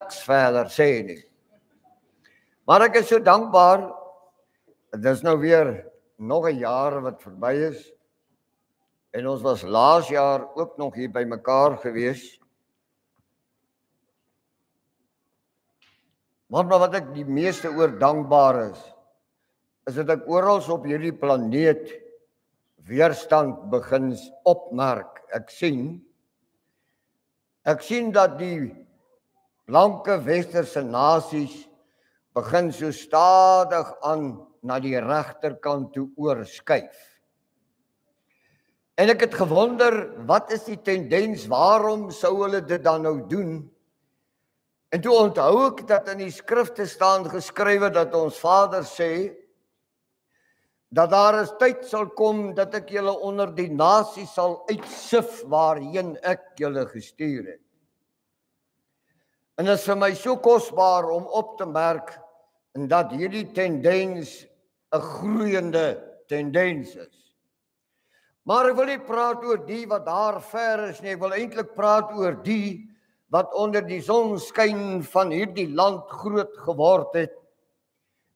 niks verder sê nie. Maar ek is so dankbaar, dit is nou weer nog 'n jaar wat verby is, en ons was laas jaar ook nog hier by mekaar gewees. Maar wat ek die meeste oor dankbaar is dat ek oral op hierdie planeet weerstand begin opmerk. Ek sien dat die blanke westerse nasies begin so stadig aan na die regterkant toe oorskuif. En ek het gewonder, wat is die tendens, waarom sou hulle dit dan nou doen? En toe onthou ek dat in die skrifte staan geskrywe dat ons Vader sê, dat daar 'n tyd sal kom dat ek julle onder die nasies sal uitsif waarheen ek julle gestuur het. En dit is vir my so kosbaar om op te merk en dat hierdie tendens 'n groeiende tendens is. Maar ek wil nie praat oor die wat daar ver is nie, ek wil eintlik praat oor die wat onder die sonskyn van hierdie land groot geword het,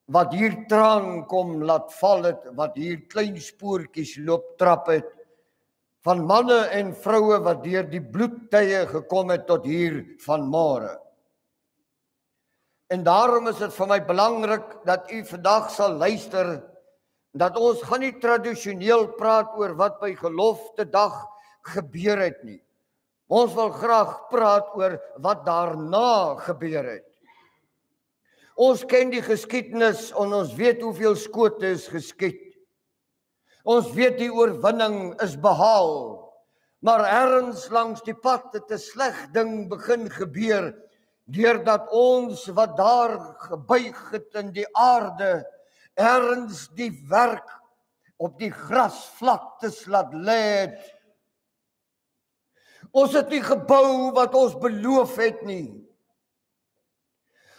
wat hier traan kom laat val het, wat hier klein spoortjies loop trap het, van manne en vroue wat deur die bloedtye gekom het tot hier vanmôre. En daarom is dit vir my belangrik dat u vandag sal luister, dat ons gaan nie tradisioneel praat oor wat by gelofte dag gebeur het nie. Ons wil graag praat oor wat daarna gebeur het. Ons ken die geskiedenis en ons weet hoeveel skote is geskiet. Ons weet die oorwinning is behaal. Maar ergens langs die pad het 'n sleg ding begin gebeur, deurdat ons wat daar gebuig het in die aarde, ergens die werk op die grasvlaktes laat lê het. Ons het nie gebou wat ons beloof het nie.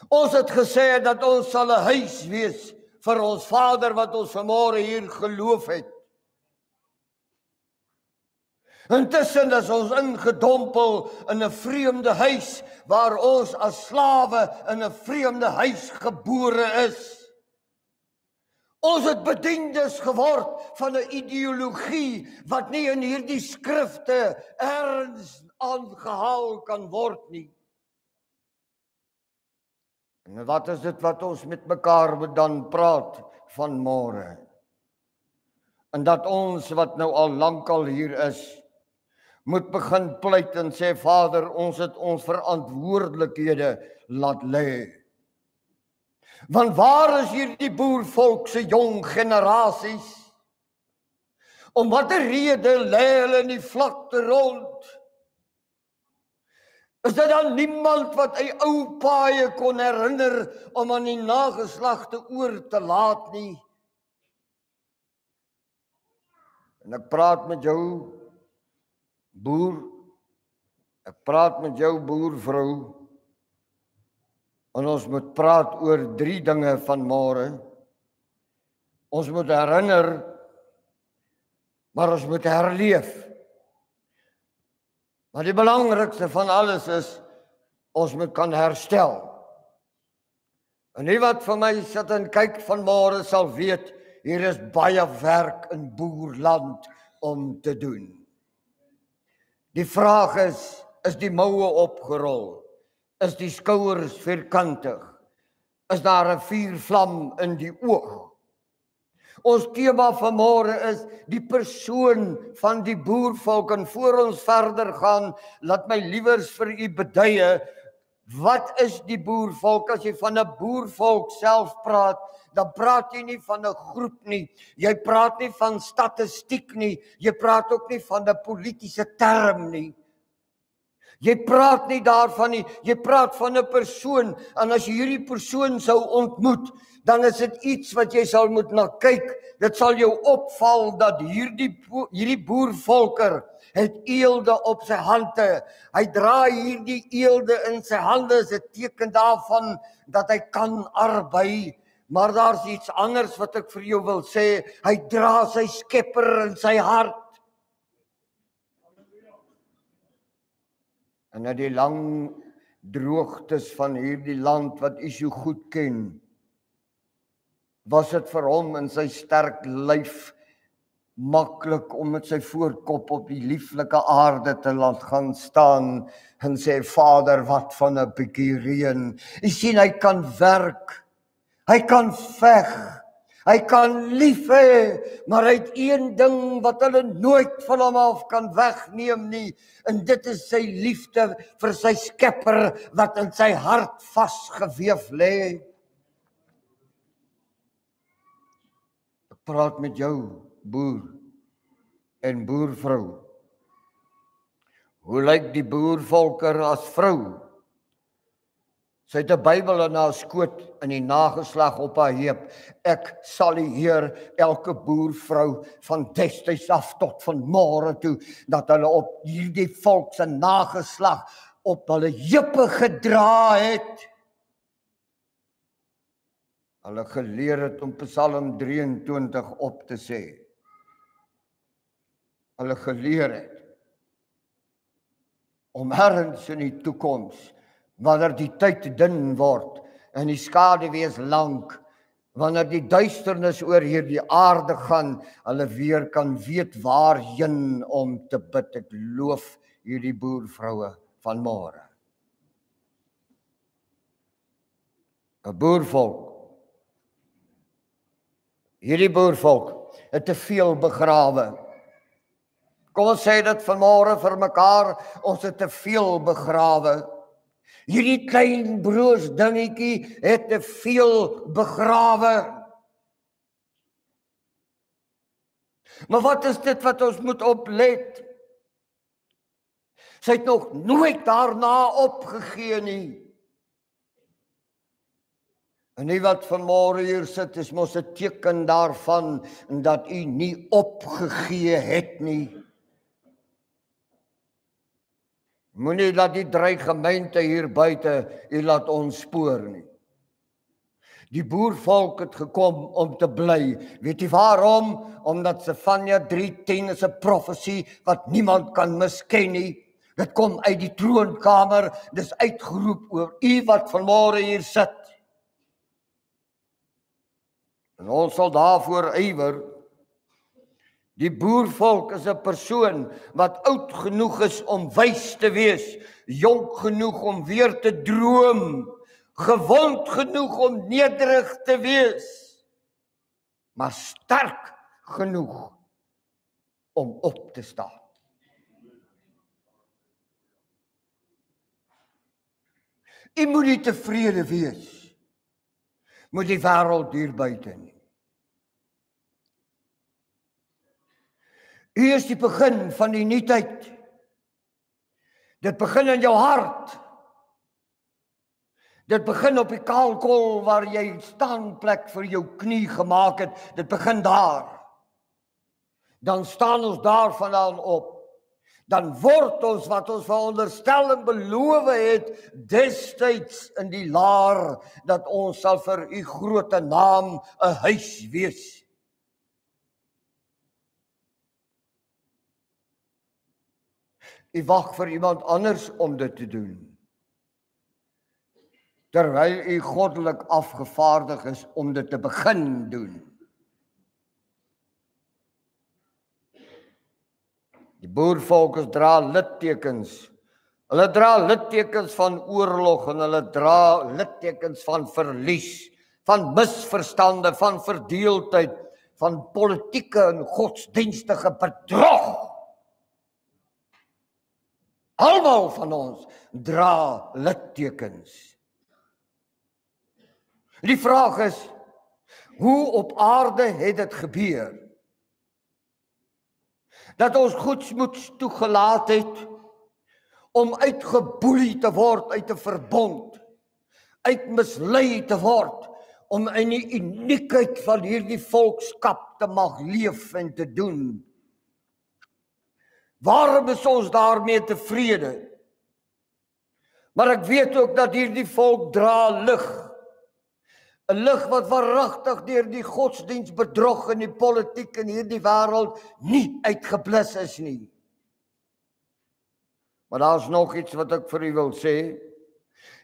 Ons het gesê dat ons sal 'n huis wees vir ons Vader wat ons vanmôre hier geloof het. Intussen is ons ingedompel in 'n vreemde huis waar ons as slawe in 'n vreemde huis gebore is. Ons het bediendes geword van 'n ideologie wat nie in hierdie skrifte erns aangehaal kan word nie. En wat is dit wat ons met mekaar moet dan praat vanmôre? En dat ons wat nou al lankal hier is, moet begin pleit en sê, Vader, ons het ons verantwoordelikhede laat lê. Want waar is hierdie boervolk se jong generasies? Om watter rede lê hulle in die vlakte rond? Is dit dan niemand wat hy ou paaie kon herinner om aan die nageslagte oor te laat nie? En ek praat met jou boer, ek praat met jou boervrou, en ons moet praat oor 3 dinge vanmôre. Ons moet herinner, maar ons moet herleef. Maar die belangrikste van alles is, ons moet kan herstel. En die wat vir my sit en kyk vanmôre sal weet, hier is baie werk in boerland om te doen. Die vraag is die moue opgerol? Is die skouers vierkantig? Is daar 'n vuurvlam in die oog? Ons tema vanmôre is die persoon van die boervolk, en voor ons verder gaan, laat my liewers vir u beduie, wat is die boervolk? As jy van 'n boervolk self praat, dan praat jy nie van 'n groep nie, jy praat nie van statistiek nie, jy praat ook nie van 'n politieke term nie. Jy praat nie daarvan nie, jy praat van 'n persoon, en as jy hierdie persoon sou ontmoet, dan is dit iets wat jy sal moet na kyk. Dit sal jou opval dat hierdie boervolker het eelde op sy hande. Hy dra hierdie eelde in sy hande, is 'n teken daarvan dat hy kan arbei. Maar daar's iets anders wat ek vir jou wil sê, hy dra sy Skepper in sy hart. En na die lang droogtes van hierdie land wat u so goed ken, was dit vir hom in sy sterk lyf maklik om met sy voorkop op die lieflike aarde te laat gaan staan en sê, Vader, wat van 'n bietjie reën. U sien, hy kan werk, hy kan veg, hy kan lief hê, maar hy het een ding wat hulle nooit van hom af kan wegneem nie, en dit is sy liefde vir sy Skepper wat in sy hart vasgeweef lê. Ek praat met jou, boer en boervrou. Hoe lyk die boervolker as vrou? Sy het 'n Bybel in haar skoot en die nageslag op haar heup. Ek sal die Heer elke boervrou van destyds af tot vanmôre toe, dat hulle op hierdie volk se nageslag op hulle heupe gedra het. Hulle geleer het om Psalm 23 op te sê. Hulle geleer het om ergens in die toekoms, wanneer die tyd dun word en die skaduwee is lank, wanneer die duisternis oor hierdie aarde gaan, hulle weer kan weet waarheen om te bid. Ek loof hierdie boervroue van môre. 'n Boervolk. Hierdie boervolk het te veel begrawe. Kom ons sê dit vanmôre vir mekaar, ons het te veel begrawe. Hierdie klein broos dingetjie het te veel begrawe. Maar wat is dit wat ons moet oplet? Sy het nog nooit daarna opgegee nie. En nie wat vanmôre hier sit, is mos 'n teken daarvan, dat u nie opgegee het nie. Moenie laat die dreigemente hier buite u laat ontspoor nie. Die boervolk het gekom om te bly. Weet jy waarom? Omdat Sefanja 3:10 is 'n profesie wat niemand kan misken nie. Dit kom uit die troonkamer, dis uitgeroep oor u wat vanmôre hier sit. En ons sal daarvoor ywer. Die boervolk is 'n persoon wat oud genoeg is om wys te wees, jonk genoeg om weer te droom, gewond genoeg om nederig te wees, maar sterk genoeg om op te staan. U moet nie tevrede wees met die wêreld hier buite nie. U is die begin van die nuutheid. Dit begin in jou hart. Dit begin op die kaalkol waar jy staanplek vir jou knie gemaak het. Dit begin daar. Dan staan ons daarvandaan op. Dan word ons wat ons veronderstel en beloof het destyds in die laar, dat ons sal vir u groote naam 'n huis wees. U wag vir iemand anders om dit te doen, terwyl u goddelik afgevaardig is om dit te begin doen. Die boervolk dra littekens. Hulle dra littekens van oorlog en hulle dra littekens van verlies, van misverstande, van verdeeldheid, van politieke en godsdienstige bedrog. Almal van ons dra littekens. Die vraag is, hoe op aarde het dit gebeur? Dat ons goedsmoeds toegelaat het om uitgeboelie te word uit 'n verbond, uit mislei te word, om in die uniekheid van hierdie volkskap te mag leef en te doen. Waarom is ons daarmee tevrede? Maar ek weet ook dat hierdie volk dra lig. 'n Lig wat waaragtig deur die godsdienstbedrog en die politiek in hierdie wêreld nie uitgeblus is nie. Maar daar's nog iets wat ek vir u wil sê.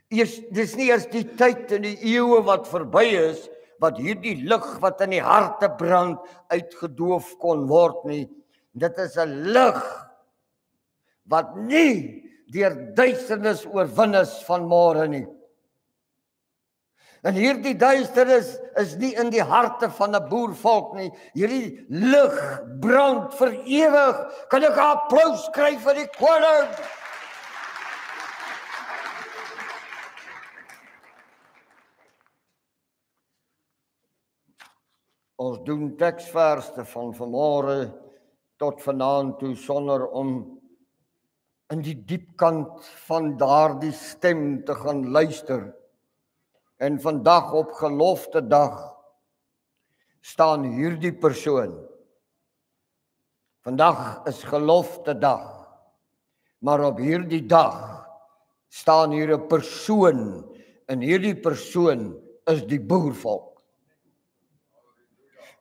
Dis nie eers die tyd in die eeue wat verby is, wat hierdie lig wat in die harte brand uitgedoof kon word nie. Dit is 'n lig wat nie deur duisternis oorwin is vanmôre nie. En hierdie duisternis is nie in die harte van 'n boervolk nie. Hierdie lig brand vir ewig. Kan ek 'n applaus kry vir die koning? Ons doen teksverse van vanmôre tot vanaand toe sonder om in die diep kant van daardie stem te gaan luister. En vandag op gelofte dag staan hierdie persoon. Vandag is gelofte dag. Maar op hierdie dag staan hier 'n persoon en hierdie persoon is die boervolk.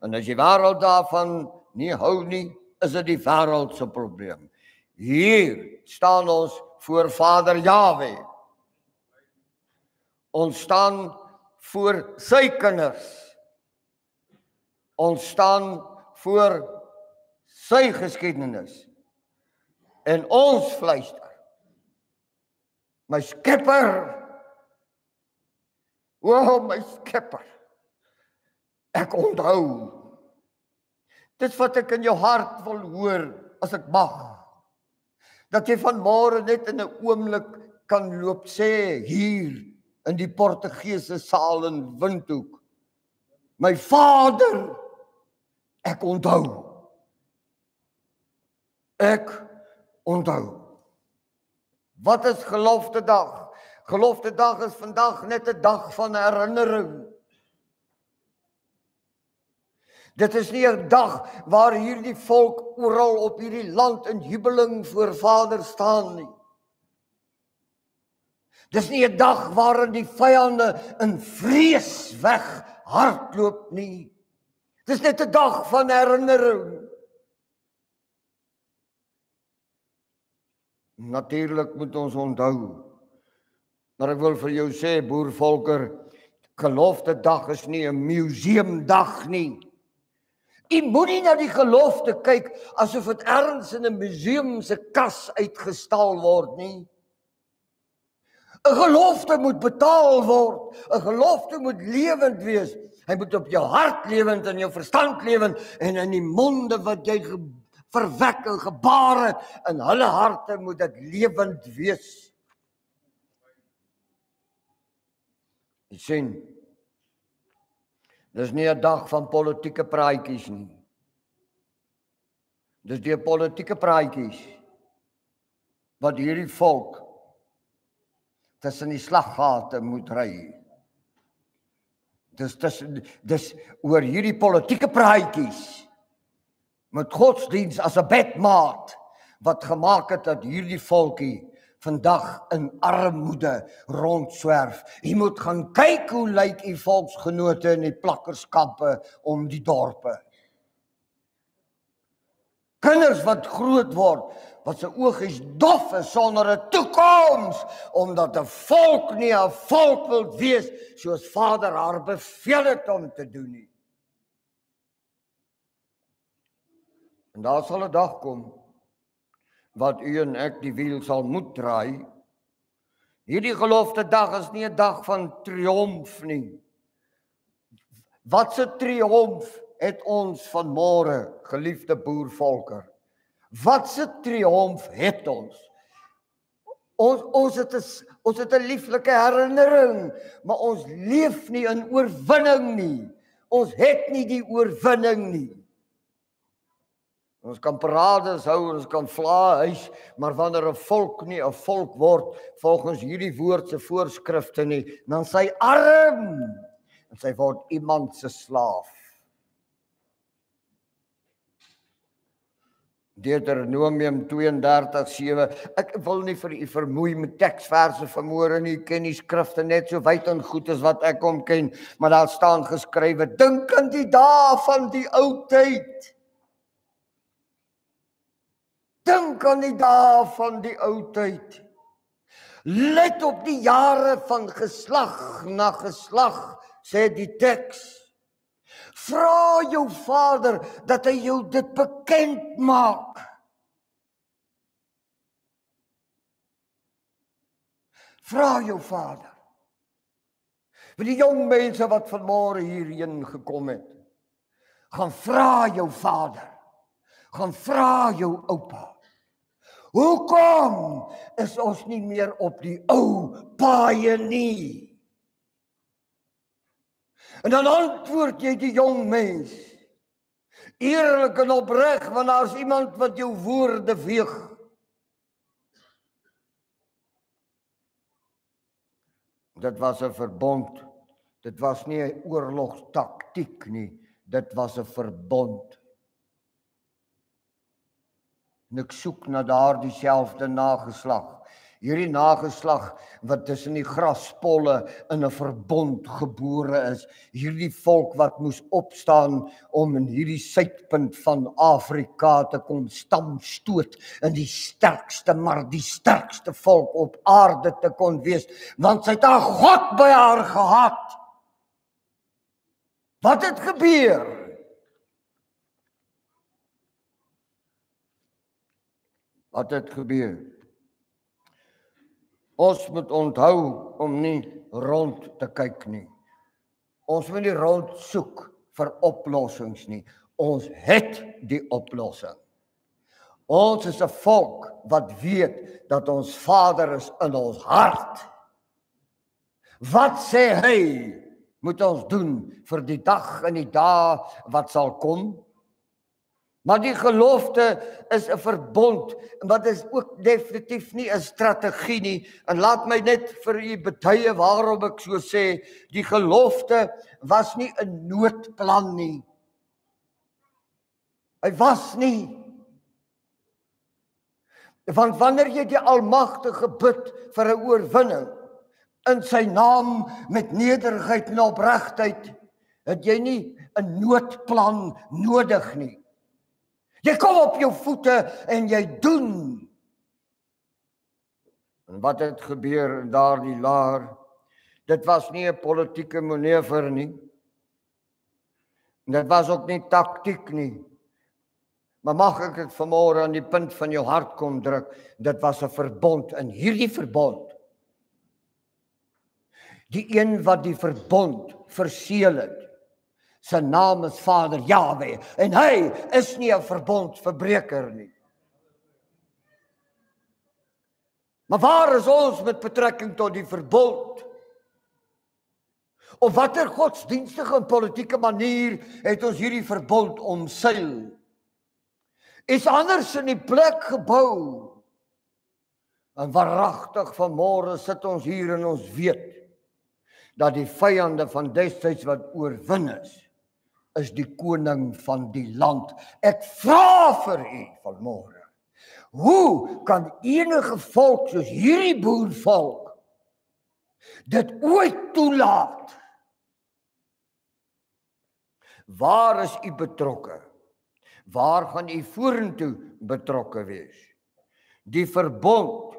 En as die wêreld daarvan nie hou nie, is dit die wêreld se probleem. Hier staan ons voor Vader Jahwe. Ons staan voor sy kinders. Ons staan voor sy geskiedenis. En ons fluister. My Skepper. O, my Skepper. Ek onthou. Dis wat ek in jou hart wil hoor as ek mag. Dat jy vanmôre net in 'n oomblik kan loop sê hier in die Portugese saal in Windhoek. My Vader, ek onthou. Ek onthou. Wat is gelofte dag? Gelofte dag is vandag net 'n dag van herinnering. Dit is nie 'n dag waar hierdie volk oral op hierdie land in jubeling voor Vader staan nie. Dis nie 'n dag waarin die vyande in vrees weghardloop nie. Dis net 'n dag van herinnering. Natuurlik moet ons onthou. Maar ek wil vir jou sê, boervolker, gelofte dag is nie 'n museumdag nie. Jy moenie na die gelofte kyk asof dit ergens in 'n museum se kas uitgestal word nie. 'n Gelofte moet betaal word. 'n Gelofte moet lewend wees. Hy moet op jou hart lewend en jou verstand lewend en in die monde wat jy verwek en gebaar het, in hulle harte moet dit lewend wees. Jy sien, dis nie 'n dag van politieke praatjies nie. Dis die politieke praatjies wat hierdie volk tussen die slaggate moet ry. Dis oor hierdie politieke praatjies met godsdiens as 'n bedmaat wat gemaak het dat hierdie volkie vandag in armoede rondswerf. Jy moet gaan kyk hoe lyk die volksgenote in die plakkerskampe om die dorpe. Kinders wat groot word, wat se oogies dof is sonder 'n toekoms, omdat 'n volk nie 'n volk wil wees soos Vader haar beveel het om te doen nie. En daar sal 'n dag kom wat u en ek die wiel sal moet draai. Hierdie gelofte dag is nie 'n dag van triomf nie. Wat 'n triomf het ons vanmôre, geliefde boervolker? Wat 'n triomf het ons? Ons het 'n lieflike herinnering, maar ons leef nie in oorwinning nie. Ons het nie die oorwinning nie. Ons kan parades hou, ons kan vlae huis, maar wanneer 'n volk nie 'n volk word volgens hierdie woord se voorskrifte nie, dan sy arm en sy word iemand se slaaf. Deuteronomium 32:7. Ek wil nie vir u vermoei met teksverse vanmôre nie, ken die skrifte net so wyd en goed as wat ek hom ken, maar daar staan geskrywe: dink aan die dae van die ou tyd. Dink aan die dae van die ou tyd. Let op die jare van geslag na geslag, sê die teks. Vra jou Vader dat hy jou dit bekend maak. Vra jou Vader. Vir die jong mense wat vanmôre hierheen gekom het, gaan vra jou Vader. Gaan vra jou oupa. Hoekom is ons nie meer op die ou paaie nie? En dan antwoord jy die jong mens, eerlik en opreg, want daar is iemand wat jou woorde weeg. Dit was 'n verbond. Dit was nie 'n oorlogstaktiek nie. Dit was 'n verbond. En ek soek na daardie selfde nageslag. Hierdie nageslag wat tussen die graspolle in 'n verbond gebore is. Hierdie volk wat moes opstaan om in hierdie suidpunt van Afrika te kom stamstoot in die sterkste, maar die sterkste volk op aarde te kon wees, want sy het haar God by haar gehad. Wat het gebeur? Wat het gebeur? Ons moet onthou om nie rond te kyk nie. Ons moet nie rond soek vir oplossings nie. Ons het die oplossing. Ons is 'n volk wat weet dat ons Vader is in ons hart. Wat sê hy moet ons doen vir die dag en die dae wat sal kom? Maar die gelofte is 'n verbond, wat is ook definitief nie 'n strategie nie. En laat my net vir u betuie waarom ek so sê, die gelofte was nie 'n noodplan nie. Hy was nie. Want wanneer jy die Almagtige bid vir 'n oorwinning in sy naam met nederigheid en opregtheid, het jy nie 'n noodplan nodig nie. Jy kom op jou voete en jy doen. En wat het gebeur in daardie laar? Dit was nie 'n politieke manoeuvre nie. Dit was ook nie taktiek nie. Maar mag ek dit vanmôre aan die punt van jou hart kom druk? Dit was 'n verbond, en hierdie verbond, die een wat die verbond verseël het, sy naam is Vader Jahwe, en hy is nie 'n verbondverbreker nie. Maar waar is ons met betrekking tot die verbond? Op watter godsdienstige en politieke manier het ons hierdie verbond omseil? Is anders in die plek gebou. En waaragtig vanmôre sit ons hier en ons weet dat die vyande van destyds wat oorwin is die koning van die land. Ek vra vir u vanmôre, hoe kan enige volk soos hierdie boervolk dit ooit toelaat? Waar is u betrokke? Waar gaan u vorentoe betrokke wees? Die verbond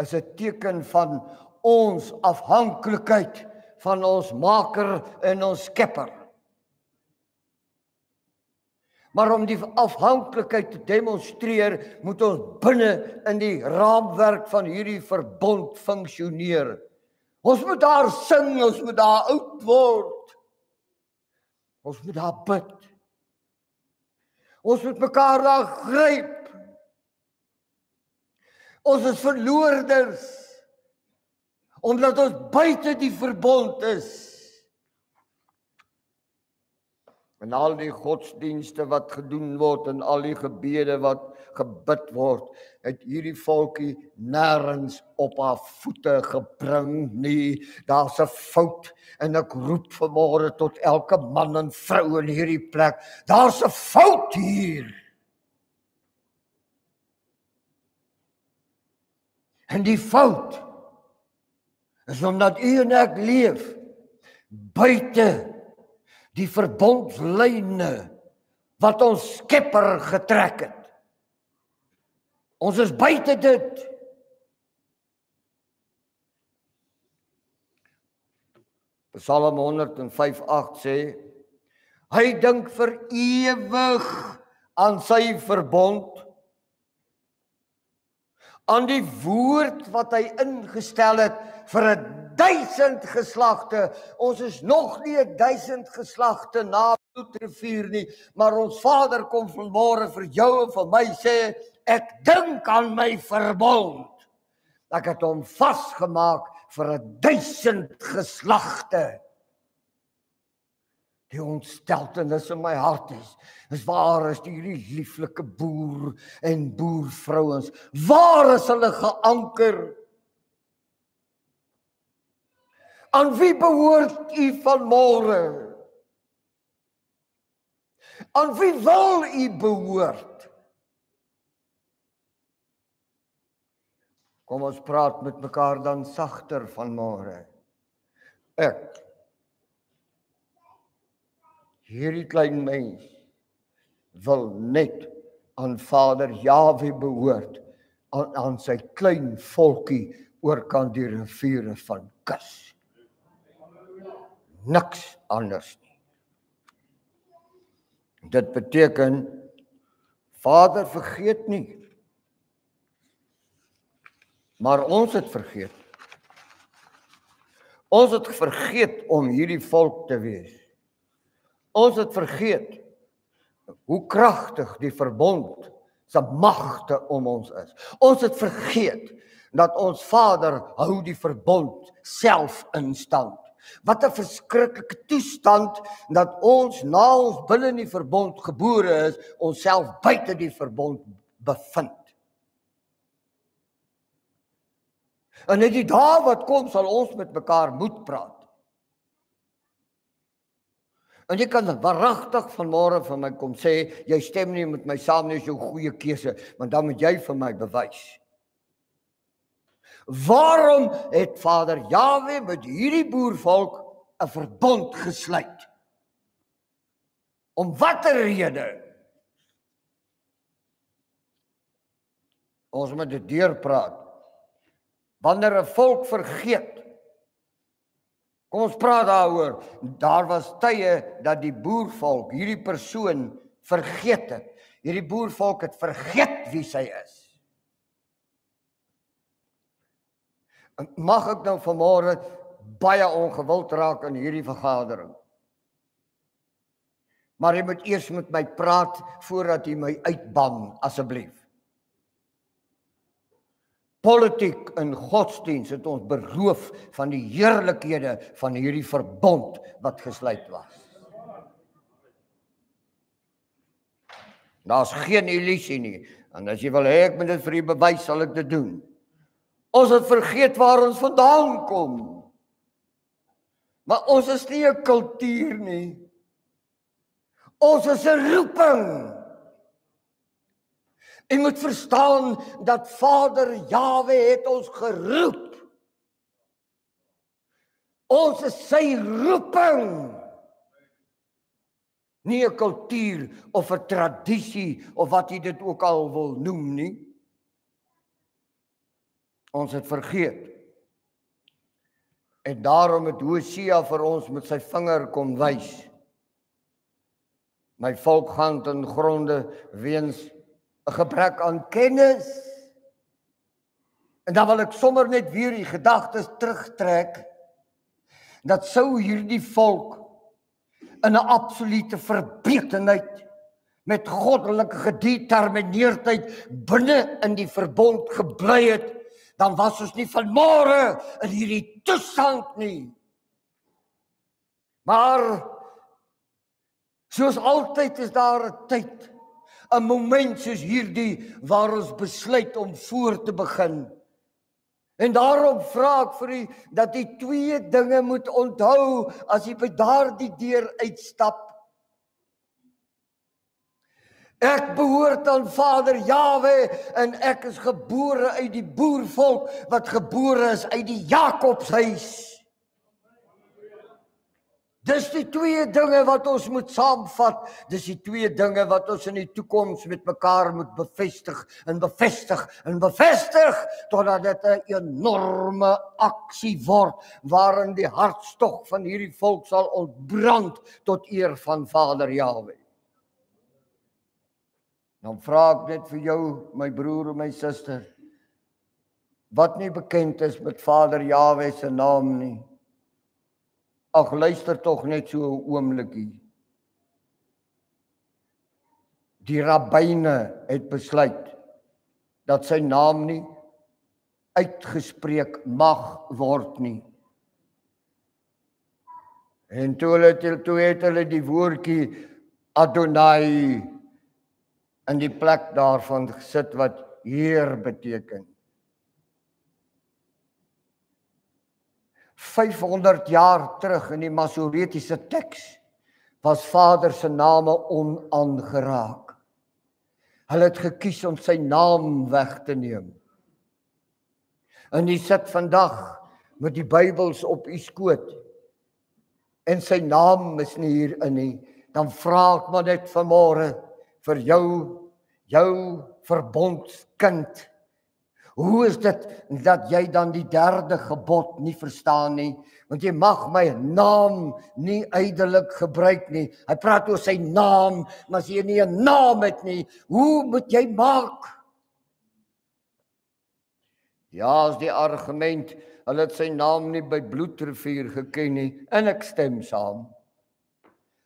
is 'n teken van ons afhanklikheid van ons Maker en ons Skepper. Maar om die afhanklikheid te demonstreer, moet ons binne in die raamwerk van hierdie verbond funksioneer. Ons moet daar sing, ons moet daar oud word. Ons moet daar bid. Ons moet mekaar daar gryp. Ons is verloorders, omdat ons buite die verbond is. En al die godsdienste wat gedoen word en al die gebede wat gebid word, het hierdie volkie nêrens op haar voete gebring nie. Daar's 'n fout, en ek roep vanmôre tot elke man en vrou in hierdie plek. Daar's 'n fout hier. En die fout is omdat u en ek leef buite die verbondslyne wat ons Skepper getrek het. Ons is buite dit. Psalm 105:8 sê, hy dink vir ewig aan sy verbond, aan die woord wat hy ingestel het vir 1000 geslagte. Ons is nog nie 1000 geslagte na bloedrivier nie, maar ons Vader kom vanmôre vir jou en vir my sê, ek dink aan my verbond. Ek het hom vasgemaak vir 1000 geslagte. Die ontsteltenis in my hart is waar is hierdie lieflike boer en boervrouens? Waar is hulle geanker? Aan wie behoort u vanmôre? Aan wie wil u behoort? Kom ons praat met mekaar dan sagter vanmôre. Ek, hierdie klein mens, wil net aan Vader Jahwe behoort, aan sy klein volkie oorkant die riviere van Kus. Niks anders nie. Dit beteken, Vader vergeet nie, maar ons het vergeet. Ons het vergeet om hierdie volk te wees. Ons het vergeet hoe kragtig die verbond se magte om ons is. Ons het vergeet dat ons Vader hou die verbond self in stand. Wat 'n verskriklike toestand dat ons na ons binne in die verbond gebore is, onsself buite die verbond bevind. En net die dae wat kom sal ons met mekaar moet praat. En jy kan waaragtig vanmôre van my kom sê, jy stem nie met my saam nie, is jou goeie keuse, want dan moet jy vir my bewys. Waarom het Vader Jahwe met hierdie boervolk 'n verbond gesluit? Om watter rede? Ons moet dit deurpraat. Wanneer 'n volk vergeet, kom ons praat daaroor. Daar was tye dat die boervolk, hierdie persoon vergeet het. Hierdie boervolk het vergeet wie sy is. Mag ek nou vanmôre baie ongewild raak in hierdie vergadering? Maar jy moet eers met my praat voordat jy my uitban, asseblief. Politiek en godsdienst het ons beroof van die heerlikhede van hierdie verbond wat gesluit was. Daar's geen illusie nie. En as jy wil hê ek moet dit vir u bewys, sal ek dit doen. Ons het vergeet waar ons vandaan kom. Maar ons is nie 'n kultuur nie. Ons is 'n roeping. Jy moet verstaan dat Vader Jahwe het ons geroep. Ons is sy roeping. Nie 'n kultuur of 'n tradisie of wat jy dit ook al wil noem nie. Ons het vergeet. En daarom het Hosea vir ons met sy vinger kom wys. My volk gaan ten gronde weens 'n gebrek aan kennis. En dan wil ek sommer net weer die gedagtes terugtrek, dat sou hierdie volk in 'n absolute verbetenheid, met goddelike gedetermineerdheid binne in die verbond gebly het, dan was ons nie vanmôre in hierdie toestand nie. Maar soos altyd is daar 'n tyd, 'n moment soos hierdie waar ons besluit om voor te begin. En daarom vra ek vir u dat u twee dinge moet onthou as u by daardie deur uitstap. Ek behoort aan Vader Jahwe en ek is gebore uit die boervolk wat gebore is uit die Jakobshuis. Dis die twee dinge wat ons moet saamvat. Dis die twee dinge wat ons in die toekoms met mekaar moet bevestig en bevestig en bevestig, totdat dit 'n enorme aksie word, waarin die hartstog van hierdie volk sal ontbrand tot eer van Vader Jahwe. Dan vra ek net vir jou, my broer en my suster, wat nie bekend is met Vader Jahwe se naam nie. Ag, luister tog net so 'n oombliekie. Die rabbyne het besluit dat sy naam nie uitgespreek mag word nie. En toe het hulle die woordjie Adonai in die plek daarvan gesit wat Heer beteken. 500 jaar terug in die Masoretiese teks was Vader se name onaangeraak. Hulle het gekies om sy naam weg te neem. En jy sit vandag met die Bybels op u skoot en sy naam is nie hierin nie, dan vra ek maar net vanmôre vir jou verbondskind. Hoe is dit dat jy dan die 3de gebod nie verstaan nie? Want jy mag my naam nie ydelik gebruik nie. Hy praat oor sy naam, maar as jy nie 'n naam het nie, hoe moet jy maak? Ja, is die argument, hulle het sy naam nie by Bloedrivier geken nie, en ek stem saam.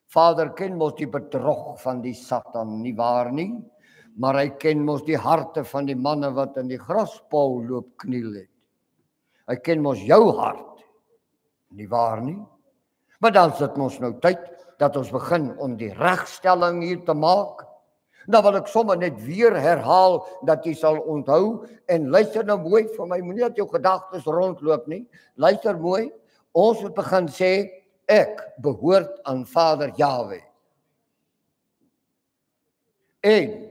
Vader ken mos die bedrog van die Satan, nie waar nie? Maar hy ken mos die harte van die manne wat in die graspol loop kniel het. Hy ken mos jou hart, nie waar nie? Maar dan sit mos nou tyd dat ons begin om die regstelling hier te maak. Dan wil ek sommer net weer herhaal dat jy sal onthou en luister nou mooi vir my, moenie dat jou gedagtes rondloop nie. Luister mooi, ons moet begin sê, ek behoort aan Vader Jahwe. En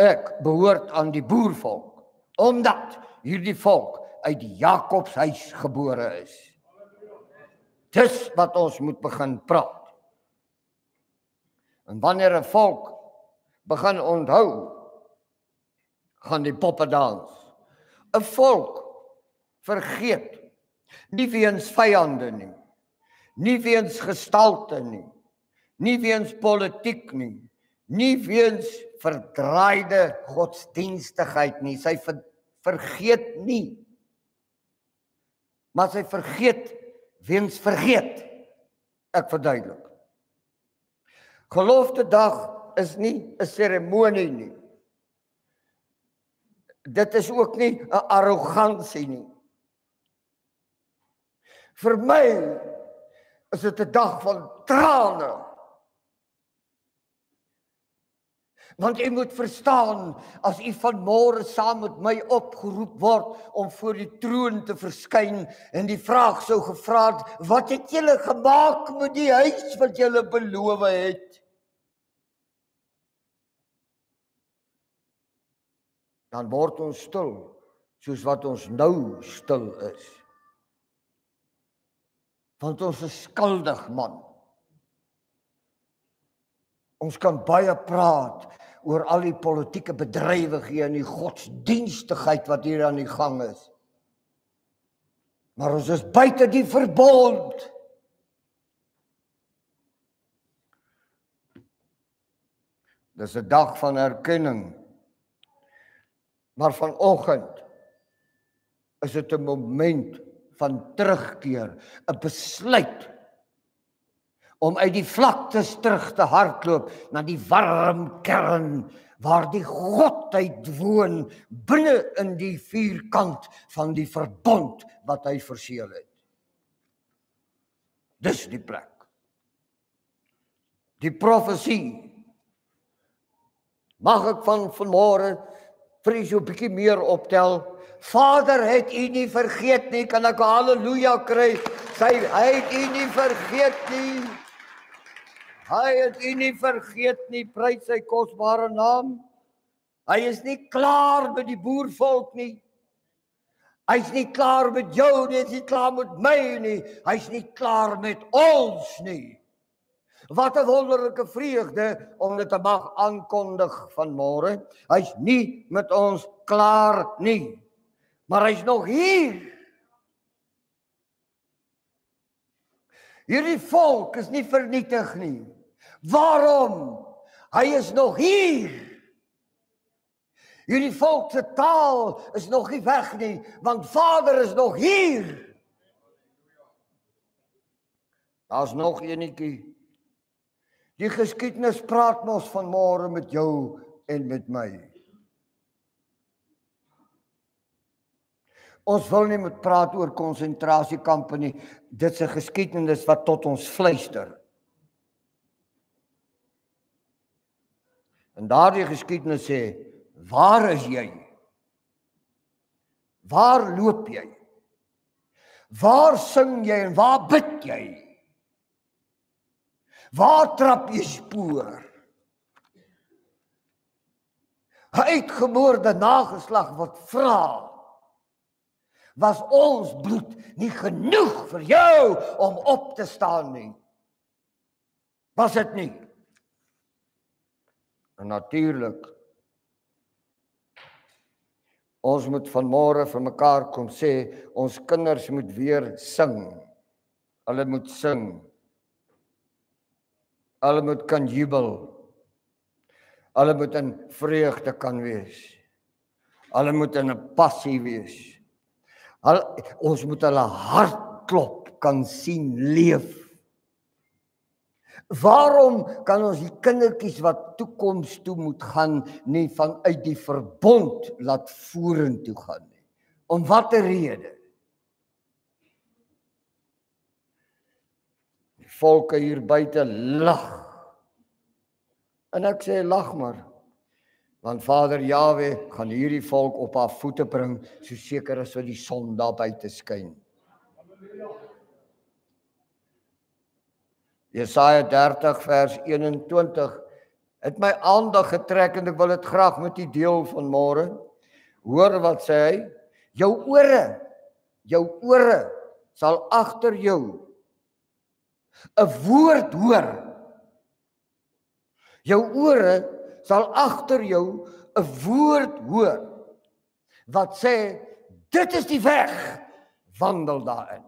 ek behoort aan die boervolk, omdat hierdie volk uit die Jakobshuis gebore is. Dis wat ons moet begin praat. En wanneer 'n volk begin onthou, gaan die poppe dans. 'n Volk vergeet, nie weens vyande nie, nie weens gestalte nie, nie weens politiek nie, nie weens verdraaide godsdienstigheid nie. Sy vergeet nie. Maar sy vergeet weens vergeet. Ek verduidelik. Gelofte dag is nie 'n seremonie nie. Dit is ook nie 'n arrogansie nie. Vir my is dit 'n dag van trane. Want jy moet verstaan, as jy vanmôre saam met my opgeroep word om voor die troon te verskyn en die vraag sou gevra het, wat het julle gemaak met die huis wat julle beloof het? Dan word ons stil, soos wat ons nou stil is. Want ons is skuldig, man. Ons kan baie praat oor al die politieke bedrywighede en die godsdienstigheid wat hier aan die gang is. Maar ons is buite die verbond. Dis 'n dag van erkenning. Maar vanoggend is dit 'n moment van terugkeer, 'n besluit om uit die vlaktes terug te hardloop na die warm kern waar die Godheid woon binne in die vierkant van die verbond wat hy verseël het. Dis die plek. Die profesie. Mag ek van vanmôre vir u so 'n bietjie meer optel? Vader het u nie vergeet nie, kan ek 'n halleluja kry? Hy het u nie vergeet nie. Hy het u nie vergeet nie, prys sy kosbare naam. Hy is nie klaar met die boervolk nie. Hy's nie klaar met jou nie, hy's nie klaar met my nie. Hy's nie klaar met ons nie. Wat 'n wonderlike vreugde om dit te mag aankondig vanmôre. Hy's nie met ons klaar nie, maar hy's nog hier. Hierdie volk is nie vernietig nie. Waarom? Hy is nog hier. Hierdie volk se taal is nog nie weg nie, want Vader is nog hier. Daar's nog enetjie. Die geskiedenis praat mos vanmôre met jou en met my. Ons wil nie met praat oor konsentrasiekampe nie. Dit is 'n geskiedenis wat tot ons fluister. En daardie geskiedenis sê, waar is jy? Waar loop jy? Waar sing jy en waar bid jy? Waar trap jy spoor? 'n Uitgeboorde nageslag wat vra, was ons bloed nie genoeg vir jou om op te staan nie? Was dit nie? En natuurlik, ons moet vanmôre vir mekaar kom sê, ons kinders moet weer sing. Hulle moet sing. Hulle moet kan jubel. Hulle moet in vreugde kan wees. Hulle moet in 'n passie wees. Ons moet hulle hartklop kan sien leef. Waarom kan ons die kindertjies wat toekoms toe moet gaan nie vanuit die verbond laat vorentoe gaan nie? Om watter rede? Die volke hier buite lag. En ek sê lag maar, want Vader Jahwe gaan hierdie volk op haar voete bring, so seker as wat die son daar buite skyn. Jesaja 30 vers 21 het my aandag getrek en ek wil dit graag met u deel vanmôre. Hoor wat sê hy? Jou ore sal agter jou 'n woord hoor. Jou ore sal agter jou 'n woord hoor wat sê, dit is die weg, wandel daarin.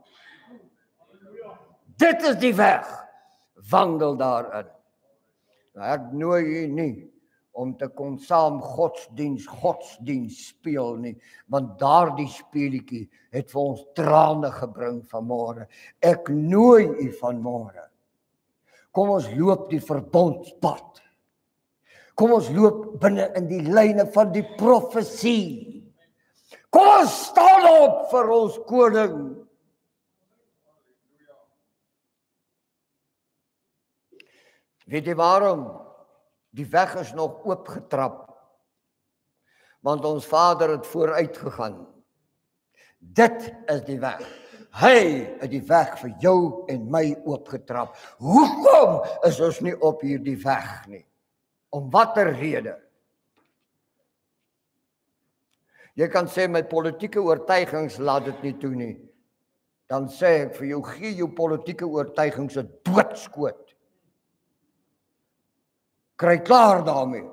Dit is die weg, wandel daarin. Nou, ek nooi u nie om te kom saam godsdiens speel nie, want daardie speletjie het vir ons trane gebring vanmôre. Ek nooi u vanmôre. Kom ons loop die verbondspad. Kom ons loop binne in die lyne van die profesie. Kom ons staan op vir ons koning. Weet jy waarom? Die weg is nog oopgetrap. Want ons Vader het vooruit gegaan. Dit is die weg. Hy het die weg vir jou en my oopgetrap. Hoekom is ons nie op hierdie weg nie? Om watter rede? Jy kan sê my politieke oortuigings laat dit nie toe nie. Dan sê ek vir jou, gee jou politieke oortuigings 'n doodskoot. Kry klaar daarmee.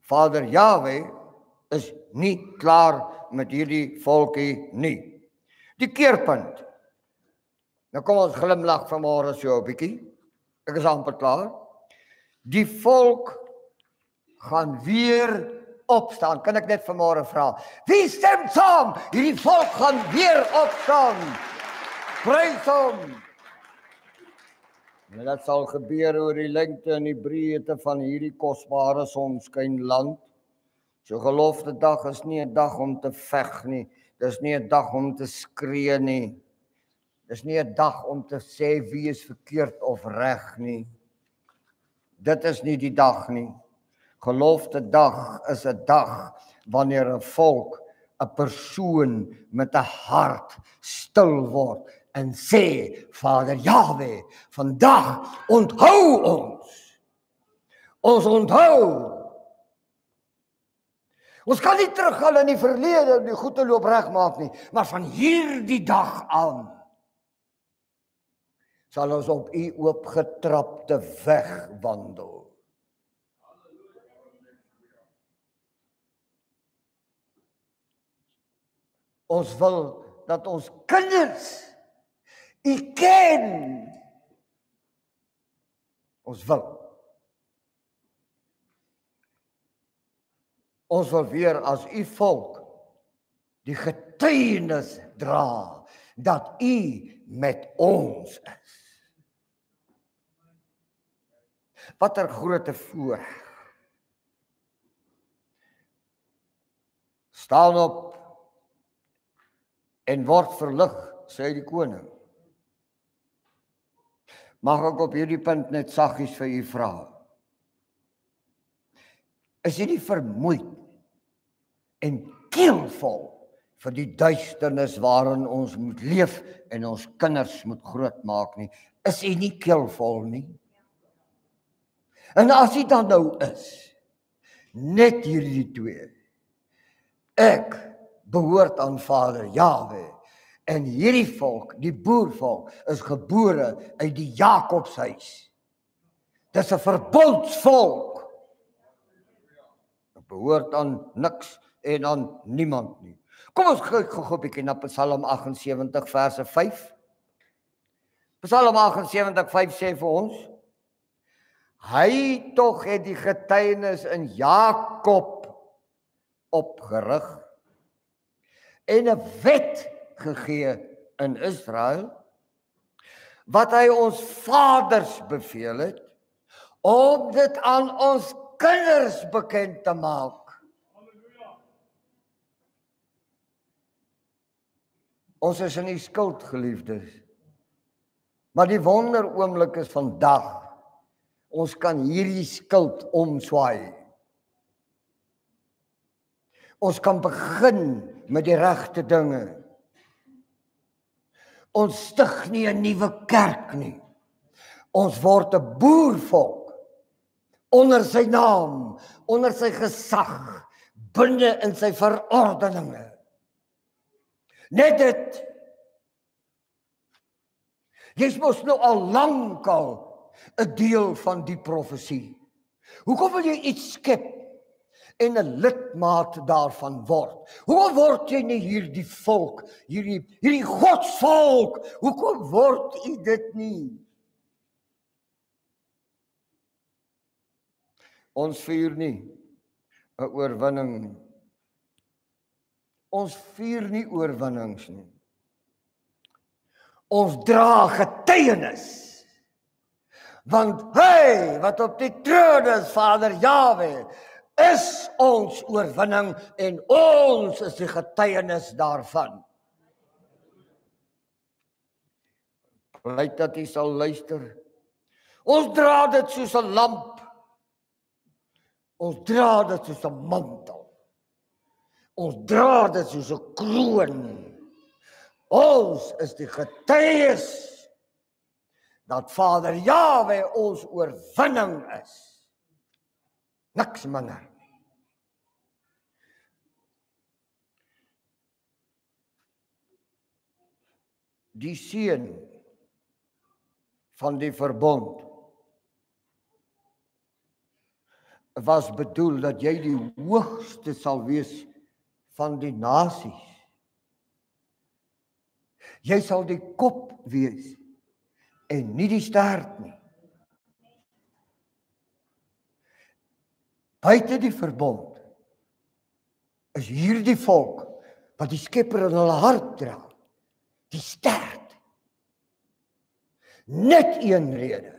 Vader Jahwe is nie klaar met hierdie volkie nie. Die keerpunt. Nou kom ons glimlag vanmôre so 'n bietjie. Ek is amper klaar. Die volk gaan weer opstaan. Kan ek net vanmôre vra? Wie stem saam? Hierdie volk gaan weer opstaan. Prys hom. En dit sal gebeur oor die lengte en die breedte van hierdie kosbare sonskynland. So gelofte dag is nie 'n dag om te veg nie. Dis nie 'n dag om te skree nie. Dis nie 'n dag om te sê wie is verkeerd of reg nie. Dit is nie die dag nie. Gelofte dag is 'n dag wanneer 'n volk, 'n persoon met 'n hart stil word en sê, Vader Jahwe, vandag onthou ons. Ons onthou. Ons kan nie teruggaan in die verlede en die goeie loop regmaak nie, maar van hierdie dag aan sal ons op u oopgetrapte weg wandel. Ons wil dat ons kinders u ken. Ons wil. Ons wil weer as u volk die getuienis dra dat u met ons is. Wat 'n groot voorreg. Staan op en word verlig, sê die koning. Mag ek op hierdie punt net saggies vir u vra? Is u nie vermoeid en keelvol vir die duisternis waarin ons moet leef en ons kinders moet grootmaak nie? Is u nie keelvol nie? En as u dan nou is, net hierdie twee, ek behoort aan Vader Jahwe, en hierdie volk, die boervolk, is gebore uit die Jakobshuis. Dis 'n verbondsvolk. Ek behoort aan niks en aan niemand nie. Kom ons kyk gou 'n bietjie na Psalm 78 verse 5. Psalm 78:5 sê vir ons: Hy tog het die getuienis in Jakob opgerig en 'n wet gegee in Israel, wat hy ons vaders beveel het, om dit aan ons kinders bekend te maak. Ons is in die skuld, geliefdes. Maar die wonderoomblik is vandag. Ons kan hierdie skuld omswaai. Ons kan begin met die regte dinge. Ons stig nie 'n nuwe kerk nie. Ons word 'n boervolk onder sy naam, onder sy gesag, binne in sy verordeninge. Net dit. Jy's mos nou al lankal 'n deel van die profesie. Hoekom wil jy iets skep en 'n lidmaat daarvan word? Hoekom word jy nie hierdie volk, hierdie godsvolk? Hoekom word jy dit nie? Ons vier nie 'n oorwinning nie. Ons vier nie oorwinnings nie. Ons dra getuienis. Want hy wat op die troon is, Vader Jahwe, is ons oorwinning en ons is die getuienis daarvan. Blyk dat jy sal luister. Ons dra dit soos 'n lamp. Ons dra dit soos 'n mantel. Ons dra dit soos 'n kroon. Ons is die getuies dat Vader Jahwe ons oorwinning is. Niks minder nie. Die seën van die verbond was bedoel dat jy die hoogste sal wees van die nasies. Jy sal die kop wees en nie die stert nie. Buite die verbond is hierdie volk wat die Skepper in hulle hart dra, die stert. Net een rede.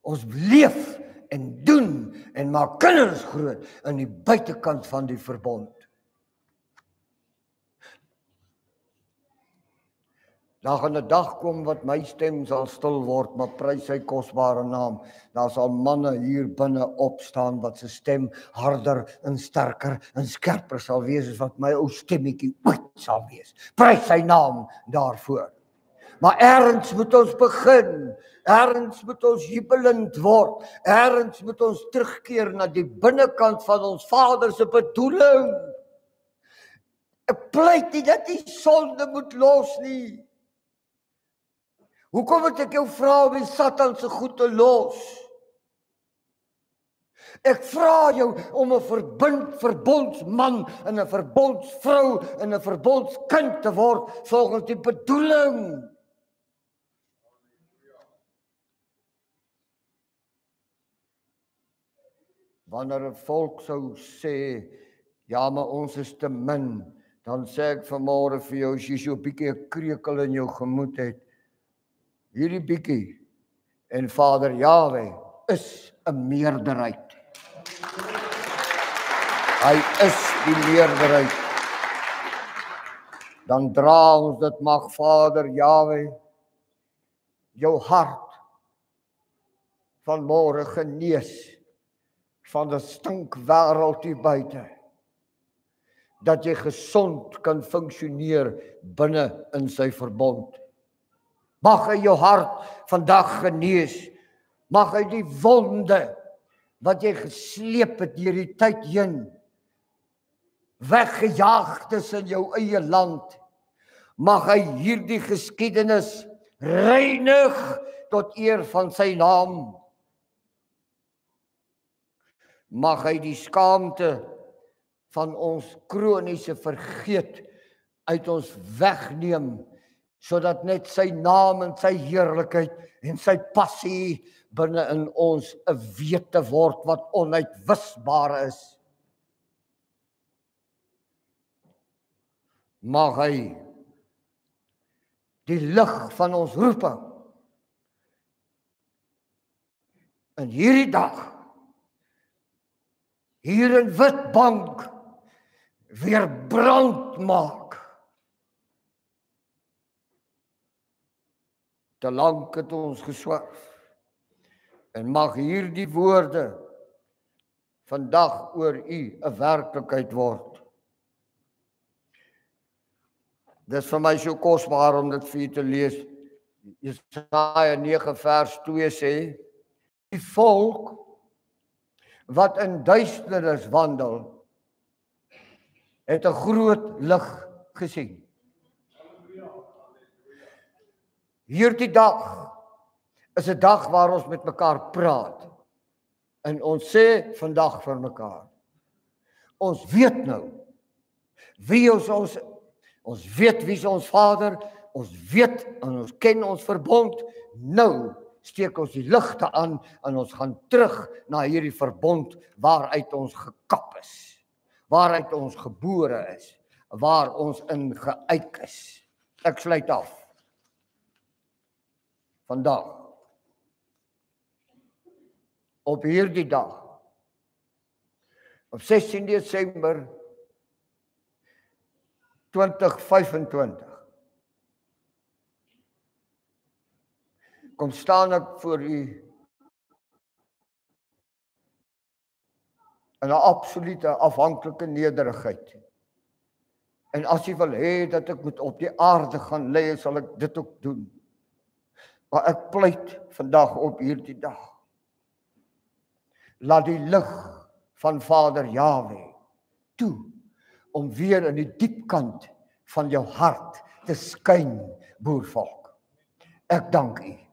Ons leef en doen en maak kinders groot in die buitekant van die verbond. Daar gaan 'n dag kom wat my stem sal stil word, maar prys sy kosbare naam. Daar sal manne hier binne opstaan wat se stem harder en sterker en skerper sal wees as wat my ou stemmetjie ooit sal wees. Prys sy naam daarvoor. Maar ergens moet ons begin. Ergens moet ons jubelend word. Ergens moet ons terugkeer na die binnekant van ons Vader se bedoeling. Ek pleit nie dat die sonde moet los nie. Hoekom het ek jou vra om die Satan se goed te los? Ek vra jou om 'n verbondsman en 'n verbondsvrou en 'n verbondskind te word volgens die bedoeling. Wanneer 'n volk sou sê, ja, maar ons is te min, dan sê ek vanmôre vir jou, as jy so 'n bietjie 'n kreukel in jou gemoed het, hierdie bietjie en Vader Jahwe is 'n meerderheid. Hy is die meerderheid. Dan dra ons dit, mag Vader Jahwe jou hart vanmôre genees van die stinkwêreld hier buite, dat jy gesond kan funksioneer binne in sy verbond. Mag hy jou hart vandag genees, mag hy die wonde wat jy gesleep het deur die tyd heen, weggejaagd is in jou eie land, mag hy hierdie geskiedenis reinig tot eer van sy naam. Mag hy die skaamte van ons kroniese vergeet uit ons wegneem, sodat net sy naam en sy heerlikheid en sy passie binne in ons 'n wete word wat onuitwisbaar is. Mag hy die lig van ons roeping in hierdie dag hier in Witbank weer brand maak. Te lank het ons geswerf, en mag hierdie woorde vandag oor u 'n werklikheid word. Dit is vir my so kosbaar om dit vir u te lees. Jesaja 9 vers 2 sê, die volk wat in duisternis wandel, het 'n groot lig gesien. Hierdie dag is 'n dag waar ons met mekaar praat. En ons sê vandag vir mekaar, ons weet nou wie ons weet wie is ons Vader, ons weet en ons ken ons verbond. Nou steek ons die ligte aan en ons gaan terug na hierdie verbond waaruit ons gekap is, waaruit ons gebore is, waar ons in geuit is. Ek sluit af. Vandag, op hierdie dag, op 16 Desember 2025, kom staan ek voor u in 'n absolute afhanklike nederigheid. En as u wil hê dat ek moet op die aarde gaan lê, sal ek dit ook doen. Maar ek pleit vandag op hierdie dag, laat die lig van Vader Jahwe toe om weer in die diep kant van jou hart te skyn, boervolk. Ek dank u.